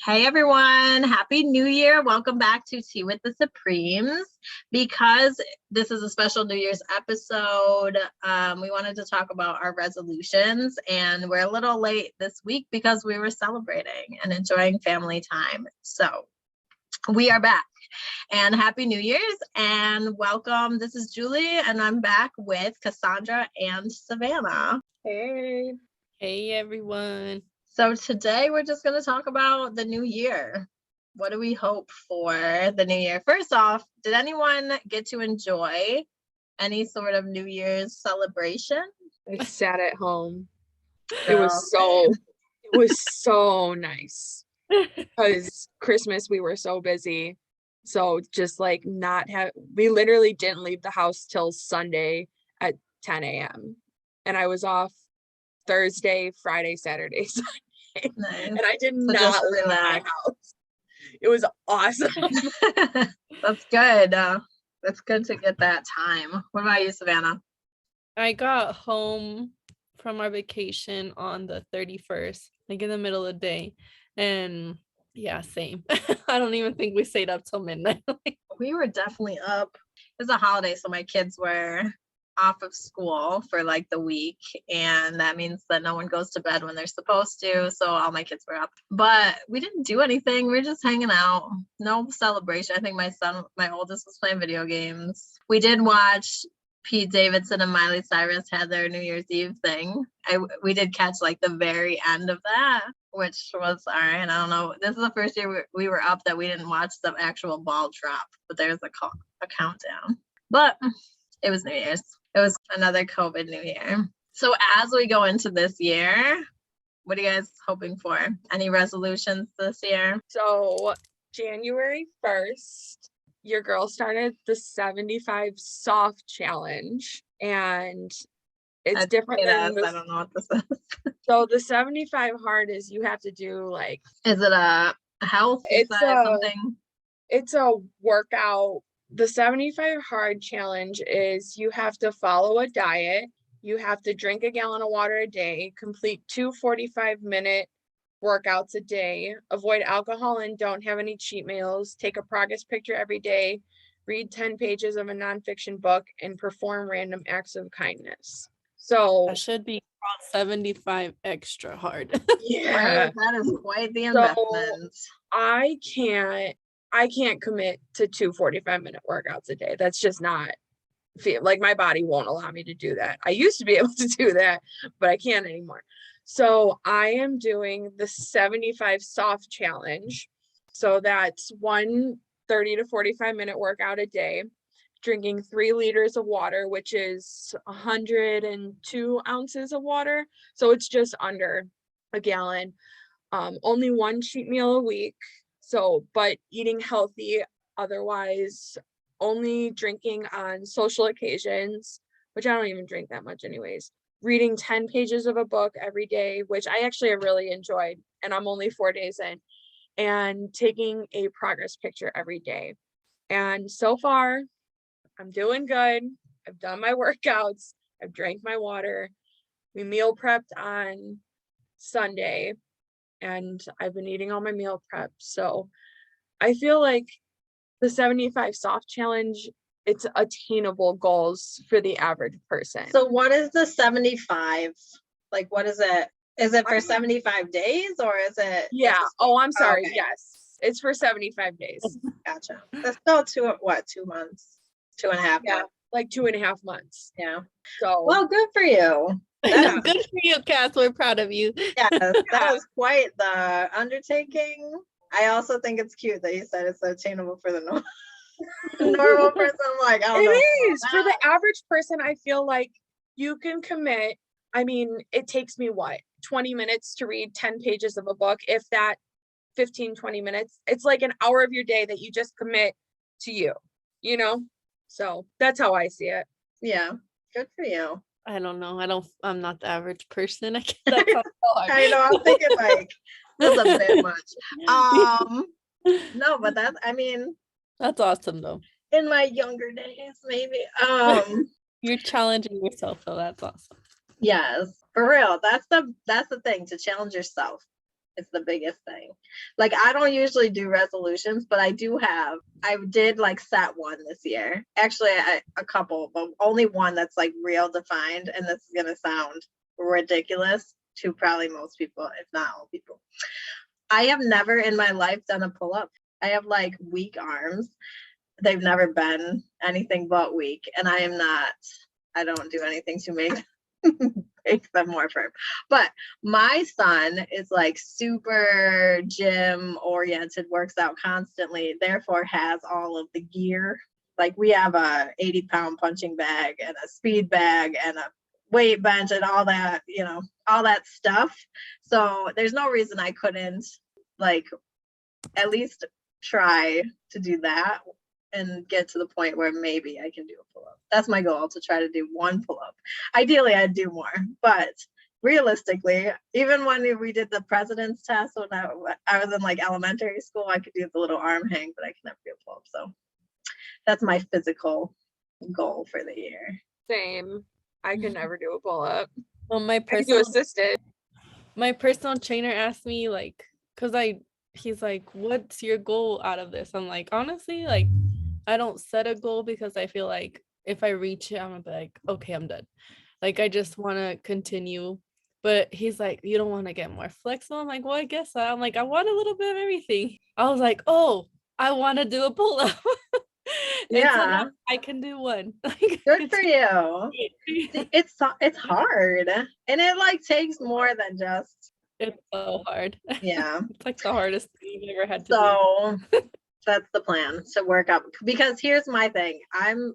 Hey everyone, Happy New Year. Welcome back to Tea with the Supremes. Because this is a special New Year's episode, we wanted to talk about our resolutions, and we're a little late this week because we were celebrating and enjoying family time. So we are back, and Happy New Year's and welcome. This is Julie, and I'm back with Cassandra and Savannah. Hey. Hey everyone. So today we're just going to talk about the new year. What do we hope for the new year? First off, did anyone get to enjoy any sort of New Year's celebration? I sat at home. It was so nice because Christmas we were so busy. So just like we literally didn't leave the house till Sunday at 10 a.m. And I was off Thursday, Friday, Saturday, Sunday. Nice. And I did not leave my house. It was awesome. That's good. That's good to get that time. What about you, Savannah? I got home from our vacation on the 31st, like in the middle of the day. And yeah, same. I don't even think we stayed up till midnight. We were definitely up. It was a holiday, so my kids were off of school for like the week, and that means that no one goes to bed when they're supposed to, so all my kids were up, but we didn't do anything. We were just hanging out. No celebration. I think my oldest was playing video games. We did watch Pete Davidson and Miley Cyrus had their New Year's Eve thing. We did catch like the very end of that, which was all right. I don't know, this is the first year we were up that we didn't watch the actual ball drop, but there's a countdown. But it was New Year's. It was another COVID New Year. So as we go into this year, what are you guys hoping for? Any resolutions this year? So January 1st, your girl started the 75 soft challenge, and it's different than I don't know what this is. So the 75 hard is you have to do like, is it a health? Something? It's a workout. The 75 hard challenge is you have to follow a diet. You have to drink a gallon of water a day, complete 2 45-minute workouts a day, avoid alcohol and don't have any cheat meals, take a progress picture every day, read 10 pages of a nonfiction book, and perform random acts of kindness. So that should be called 75 extra hard. Yeah. Right? That is quite the investment. So I can't commit to 2 45-minute workouts a day. That's just not like my body won't allow me to do that. I used to be able to do that, but I can't anymore. So I am doing the 75 soft challenge. So that's 1 30 to 45-minute workout a day, drinking 3 liters of water, which is 102 ounces of water. So it's just under a gallon. Only 1 cheat meal a week. So, but eating healthy, otherwise only drinking on social occasions, which I don't even drink that much anyways. Reading 10 pages of a book every day, which I actually have really enjoyed, and I'm only 4 days in, and taking a progress picture every day. And so far, I'm doing good. I've done my workouts. I've drank my water. We meal prepped on Sunday, and I've been eating all my meal prep. So I feel like the 75 soft challenge, it's attainable goals for the average person. So what is the 75? Like, what is it? Is it for 75 days or is it? Yeah. Oh, I'm sorry. Okay. Yes. It's for 75 days. Gotcha. That's still 2 months? 2.5 Yeah. months. Like 2.5 months. Yeah. So well, good for you. That's good for you, Cass. We're proud of you. Yes, that was quite the undertaking. I also think it's cute that you said it's attainable for the normal person. I'm like, I don't know. It is. For the average person, I feel like you can commit. I mean, it takes me 20 minutes to read 10 pages of a book. If that 15-20 minutes, it's like an hour of your day that you just commit to you know? So that's how I see it. Yeah. Good for you. I don't know. I'm not the average person. That's so hard. I know. I'm thinking like that's a bit much. No, but that's awesome though. In my younger days, maybe. You're challenging yourself, though. That's awesome. Yes, for real. That's the thing, to challenge yourself. is the biggest thing. Like, I don't usually do resolutions, but I did like set one this year. Actually, a couple, but only one that's like real defined. And this is going to sound ridiculous to probably most people, if not all people. I have never in my life done a pull-up. I have like weak arms. They've never been anything but weak. And I don't do anything to make them more firm. But my son is like super gym oriented, works out constantly, therefore has all of the gear. Like, we have a 80-pound punching bag and a speed bag and a weight bench and all that, all that stuff. So there's no reason I couldn't like at least try to do that and get to the point where maybe I can do a pull-up. That's my goal, to try to do one pull-up. Ideally, I'd do more, but realistically, even when we did the president's test when I was in like elementary school, I could do the little arm hang, but I can never do a pull-up. So that's my physical goal for the year. Same. I could never do a pull-up. Well, I could do assisted. My personal trainer asked me, like, he's like, what's your goal out of this? I'm like, honestly, like, I don't set a goal because I feel like if I reach it, I'm gonna be like, okay, I'm done. Like, I just want to continue. But he's like, you don't want to get more flexible? I'm like, well, I guess so. I'm like, I want a little bit of everything. I was like, oh, I want to do a pull-up. Yeah. So now I can do one. Good for you. It's hard, and it like takes more than just. It's so hard. Yeah. It's like the hardest thing I've ever had to do. So that's the plan, to work up. Because here's my thing. I'm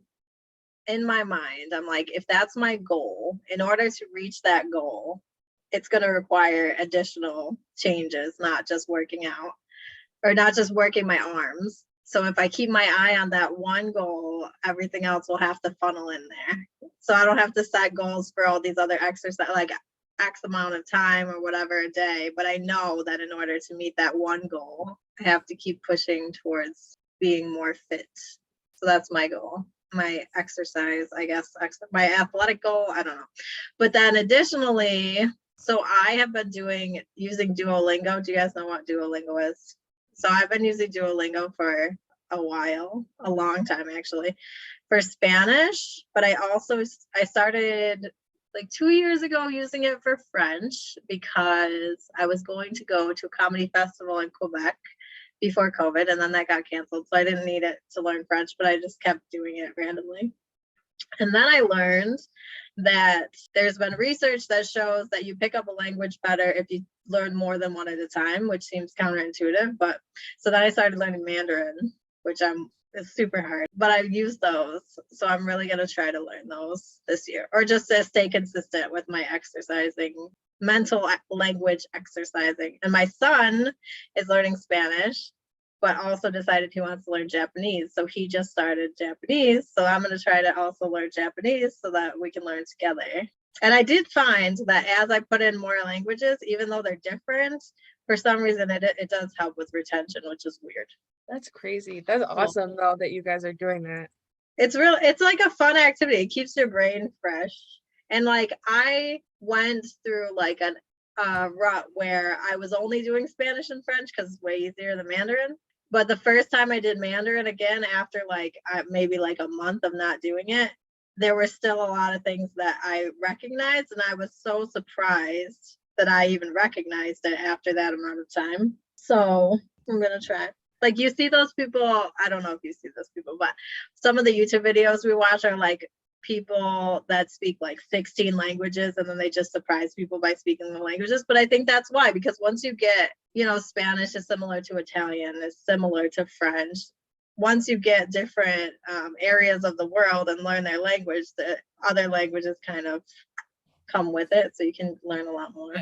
in my mind, I'm like, if that's my goal, in order to reach that goal, it's going to require additional changes, not just working out or not just working my arms. So if I keep my eye on that one goal, everything else will have to funnel in there. So I don't have to set goals for all these other exercises, like X amount of time or whatever a day. But I know that in order to meet that one goal, I have to keep pushing towards being more fit. So that's my goal. My exercise, I guess, my athletic goal, I don't know. But then additionally, so I have been using Duolingo. Do you guys know what Duolingo is? So I've been using Duolingo for a while, a long time actually, for Spanish. But I started like 2 years ago using it for French because I was going to go to a comedy festival in Quebec before COVID, and then that got canceled. So I didn't need it to learn French, but I just kept doing it randomly. And then I learned that there's been research that shows that you pick up a language better if you learn more than one at a time, which seems counterintuitive. But so then I started learning Mandarin, which it's super hard, but I've used those. So I'm really going to try to learn those this year, or just to stay consistent with my exercising, mental language exercising. And my son is learning Spanish, but also decided he wants to learn Japanese. So he just started Japanese. So I'm going to try to also learn Japanese so that we can learn together. And I did find that as I put in more languages, even though they're different, for some reason it does help with retention, which is weird. That's crazy. That's awesome though that you guys are doing that. It's like a fun activity. It keeps your brain fresh. And like, I went through like a rut where I was only doing Spanish and French because it's way easier than Mandarin. But the first time I did Mandarin again, after like maybe like a month of not doing it, there were still a lot of things that I recognized. And I was so surprised that I even recognized it after that amount of time. So I'm going to try. Like, you see those people, I don't know if you see those people, but some of the YouTube videos we watch are like people that speak like 16 languages, and then they just surprise people by speaking the languages. But I think that's why, because once you get, Spanish is similar to Italian, is similar to French. Once you get different areas of the world and learn their language, the other languages kind of come with it, so you can learn a lot more.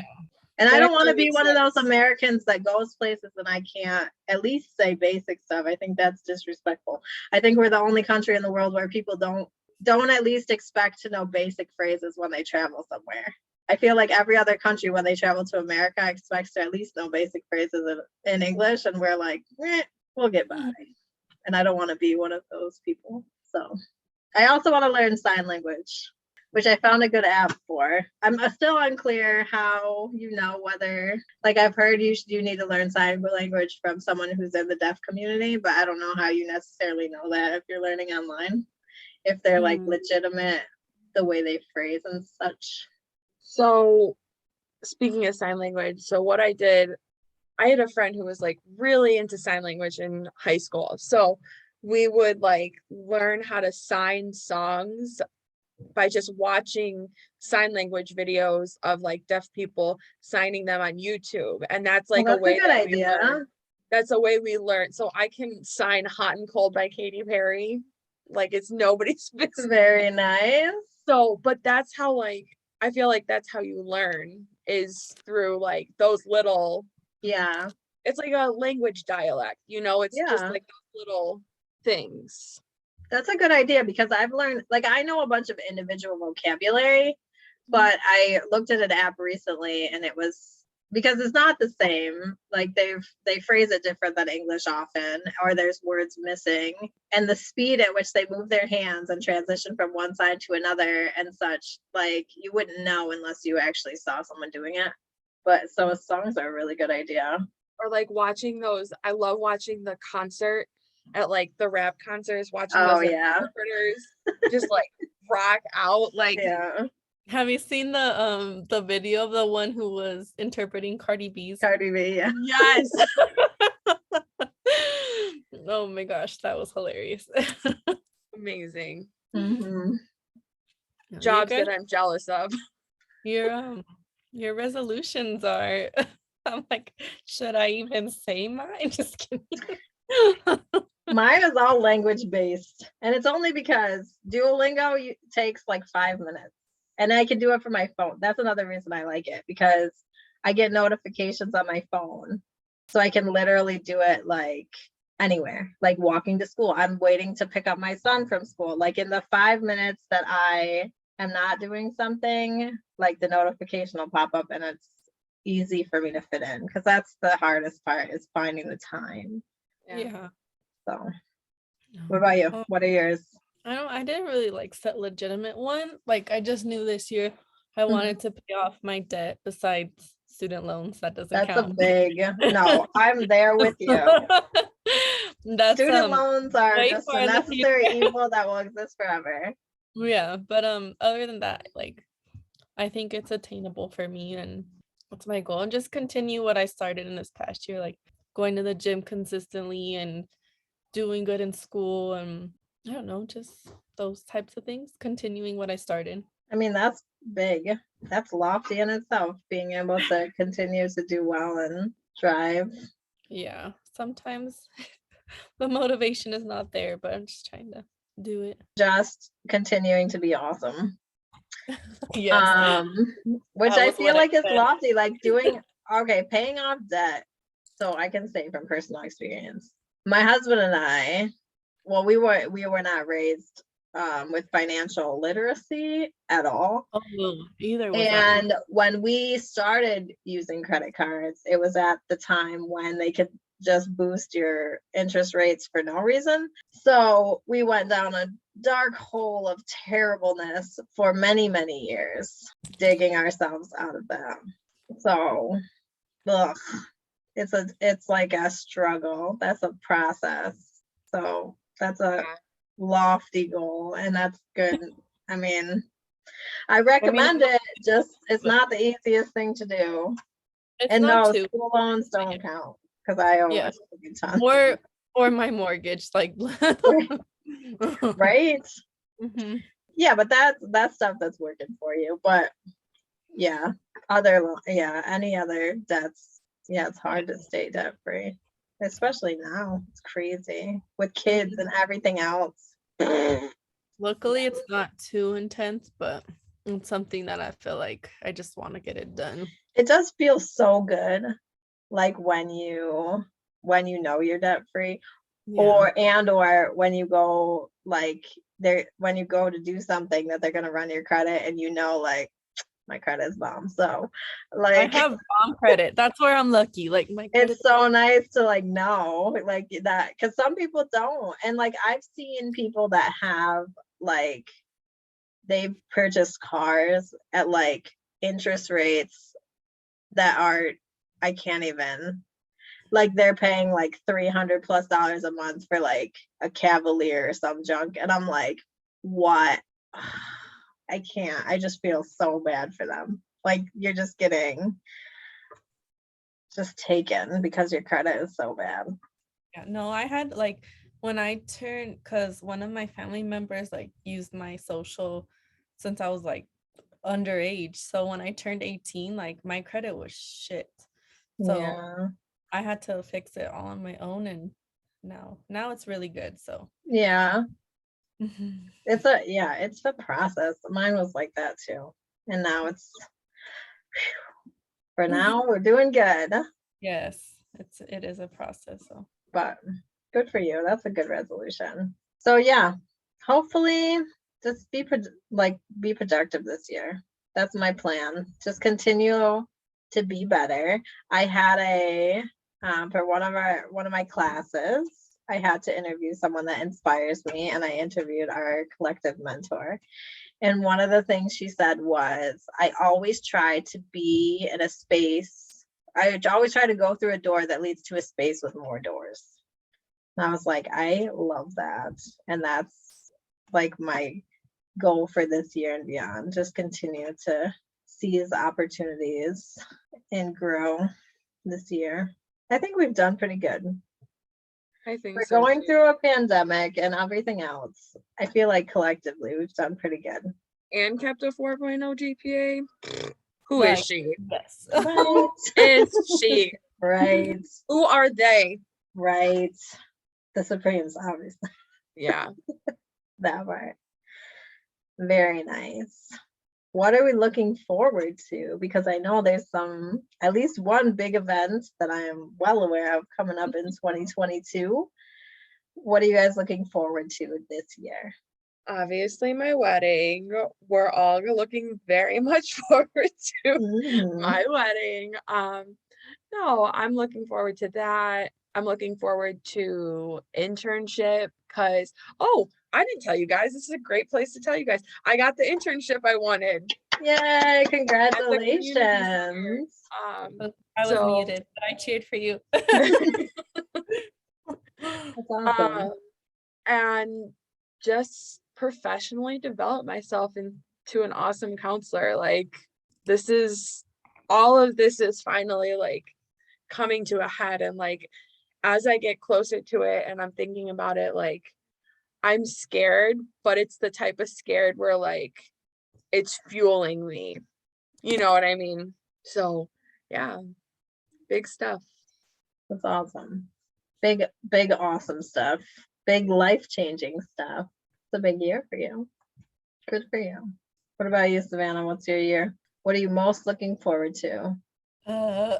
And I don't want to be one of those Americans that goes places and I can't at least say basic stuff. I think that's disrespectful. I think we're the only country in the world where people don't at least expect to know basic phrases when they travel somewhere. I feel like every other country, when they travel to America, expects to at least know basic phrases in English, and we're like, we'll get by. And I don't want to be one of those people. So I also want to learn sign language. which I found a good app for. I'm still unclear how whether, like, I've heard you need to learn sign language from someone who's in the deaf community, but I don't know how you necessarily know that if you're learning online, if they're like legitimate the way they phrase and such. So speaking of sign language, so what I did, I had a friend who was like really into sign language in high school. So we would like learn how to sign songs by just watching sign language videos of like deaf people signing them on YouTube. And that's like Well, a way that's a good that we idea. learn. That's a way we learn. So I can sign Hot and Cold by Katy Perry. Like it's nobody's business. Very nice. So, but that's how, like, I feel like that's how you learn, is through like those little, Yeah. it's like a language dialect, it's just Yeah. like those little things. That's a good idea, because I've learned, like, I know a bunch of individual vocabulary, but I looked at an app recently and it was, because it's not the same, like they phrase it different than English often, or there's words missing, and the speed at which they move their hands and transition from one side to another and such, like you wouldn't know unless you actually saw someone doing it. But so songs are a really good idea. Or like watching those, I love watching the concert at like the rap concerts, watching Oh those like, yeah. interpreters just like rock out, like Yeah. Have you seen the video of the one who was interpreting Cardi B's? Cardi B, yeah. Yes. Oh my gosh, that was hilarious. Amazing. Mm-hmm. Jobs that I'm jealous of. Your resolutions are I'm like, should I even say mine? Just kidding. Mine is all language based, and it's only because Duolingo takes like 5 minutes, and I can do it from my phone. That's another reason I like it, because I get notifications on my phone, so I can literally do it like anywhere, like walking to school. I'm waiting to pick up my son from school, like in the 5 minutes that I am not doing something, like the notification will pop up, and it's easy for me to fit in, because that's the hardest part, is finding the time. Yeah. So what about you? What are yours? I didn't really like set legitimate one. Like I just knew this year I wanted to pay off my debt besides student loans. That doesn't count. A big no. I'm there with you. That's Student loans are way just far a in the necessary future. evil that will exist forever. Yeah, but other than that, like I think it's attainable for me, and that's my goal. And just continue what I started in this past year, like going to the gym consistently and doing good in school, and I don't know, just those types of things, continuing what I started. I mean, that's big. That's lofty in itself, being able to continue to do well and drive. Yeah, sometimes the motivation is not there, but I'm just trying to do it. Just continuing to be awesome. Yes. Which I feel like is lofty, like paying off debt. So I can say from personal experience, my husband and I, well, we were not raised with financial literacy at all. Oh, either was and when we started using credit cards, it was at the time when they could just boost your interest rates for no reason. So we went down a dark hole of terribleness for many, many years, digging ourselves out of that. So it's like a struggle. That's a process. So that's a lofty goal, and that's good. I mean, I recommend it, just it's not the easiest thing to do. And no, school loans don't count, because I owe a ton. Or my mortgage, like right? Mm-hmm. Yeah, but that's stuff that's working for you. But yeah, any other debts, it's hard to stay debt free, especially now. It's crazy with kids and everything else. Luckily it's not too intense, but it's something that I feel like I just want to get it done. It does feel so good, like when you know you're debt free, or when you go when you go to do something that they're gonna run your credit, and like my credit is bomb. So like I have bomb credit. That's where I'm lucky. Like it's so nice to know like that, because some people don't. And like I've seen people that have they've purchased cars at like interest rates that are, I can't even, like they're paying like $300+ a month for like a Cavalier or some junk. And I'm like, what? I can't. I just feel so bad for them. Like you're just getting just taken because your credit is so bad. Yeah, no, I had like when I turned, because one of my family members like used my social since I was like underage. So when I turned 18, like my credit was shit. So Yeah. I had to fix it all on my own, and now it's really good. So Yeah. It's the process. Mine was like that too. And now it's for now we're doing good. yes, it is a process. So But good for you. That's a good resolution. So yeah, hopefully just be productive this year. That's my plan. Just continue to be better. I had for one of my classes, I had to interview someone that inspires me, and I interviewed our collective mentor. And one of the things she said was, I always try to be in a space. I always try to go through a door that leads to a space with more doors. And I was like, I love that. And that's like my goal for this year and beyond. Just continue to seize opportunities and grow this year. I think we've done pretty good. I think We're so going too. through a pandemic and everything else. I feel like collectively we've done pretty good. And kept a 4.0 GPA. Who is like, she? yes. Right. Is she? Right. Who are they? Right. The Supremes, obviously. Yeah. That part. Very nice. What are we looking forward to? Because I know there's at least one big event that I am well aware of coming up in 2022. What are you guys looking forward to this year? Obviously, my wedding. We're all looking very much forward to Mhm. my wedding. No, I'm looking forward to that. I'm looking forward to internship because, oh, I didn't tell you guys. This is a great place to tell you guys. I got the internship I wanted Yay, at the community center. congratulations. I was So- muted, but I cheered for you. That's awesome. And just professionally develop myself into an awesome counselor. Like all of this is finally like coming to a head, and like as I get closer to it and I'm thinking about it, like I'm scared, but it's the type of scared where like it's fueling me. You know what I mean? So yeah, big stuff. That's awesome. Big, awesome stuff. Big life-changing stuff. It's a big year for you. Good for you. What about you, Savannah? What's your year? What are you most looking forward to? I'm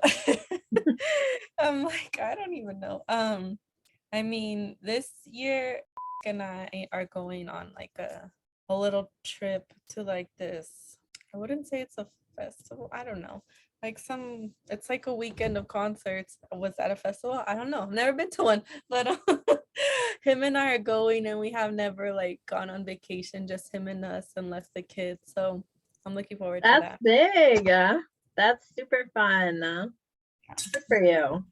like, I don't even know. I mean, this year and I are going on like a little trip to like this. I wouldn't say it's a festival. I don't know. Like it's like a weekend of concerts. Was that a festival? I don't know. I've never been to one, but him and I are going, and we have never like gone on vacation, just him and us, and left the kids. So I'm looking forward to That's that. big. That's super fun. Good for you.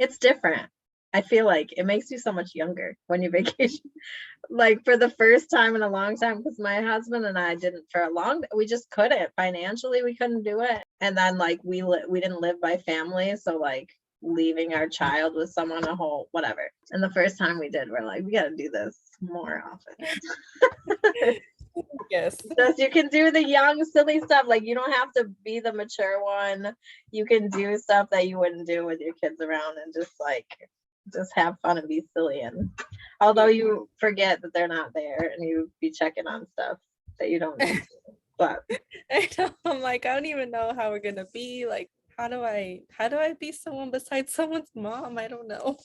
It's different. I feel like it makes you so much younger when you vacation. Like for the first time in a long time, because my husband and I didn't we just couldn't financially, we couldn't do it. And then like we didn't live by family, so like leaving our child with someone a whole whatever. And the first time we did, we're like, we got to do this more often. Yes. Just you can do the young silly stuff, like you don't have to be the mature one. You can do stuff that you wouldn't do with your kids around, and just have fun and be silly. And although you forget that they're not there, and you be checking on stuff that you don't need to. But I know, I'm like, I don't even know how we're gonna be. Like, how do I be someone besides someone's mom? I don't know.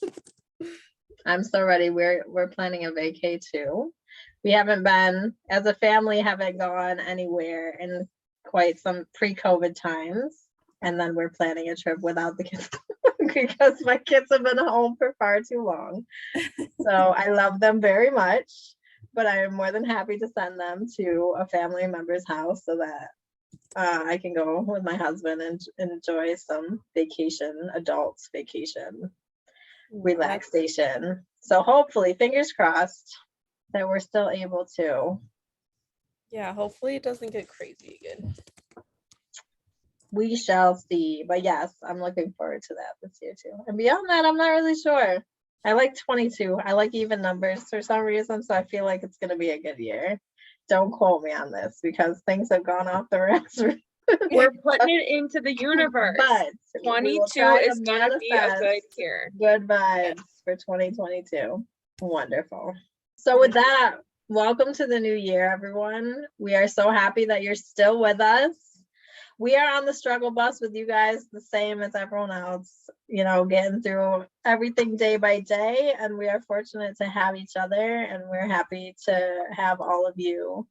I'm so ready. We're planning a vacay too. We haven't been as a family, haven't gone anywhere in quite some pre-COVID times. And then we're planning a trip without the kids because my kids have been home for far too long. So I love them very much, but I am more than happy to send them to a family member's house so that I can go with my husband and enjoy some vacation, adults vacation, relaxation. So hopefully, fingers crossed, that we're still able to. Yeah, hopefully it doesn't get crazy again. We shall see. But yes, I'm looking forward to that this year too. And beyond that, I'm not really sure. I like 22. I like even numbers for some reason, so I feel like it's going to be a good year. Don't quote me on this because things have gone off the rails. We're putting it into the universe. But 22 is going to be a good year. Good vibes for 2022. Wonderful. So with that, welcome to the new year, everyone. We are so happy that you're still with us. We are on the struggle bus with you guys, the same as everyone else, you know, getting through everything day by day. And we are fortunate to have each other, and we're happy to have all of you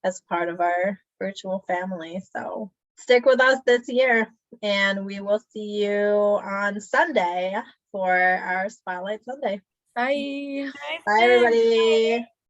as part of our virtual family. So stick with us this year, and we will see you on Sunday for our Spotlight Sunday. Bye. Bye, everybody.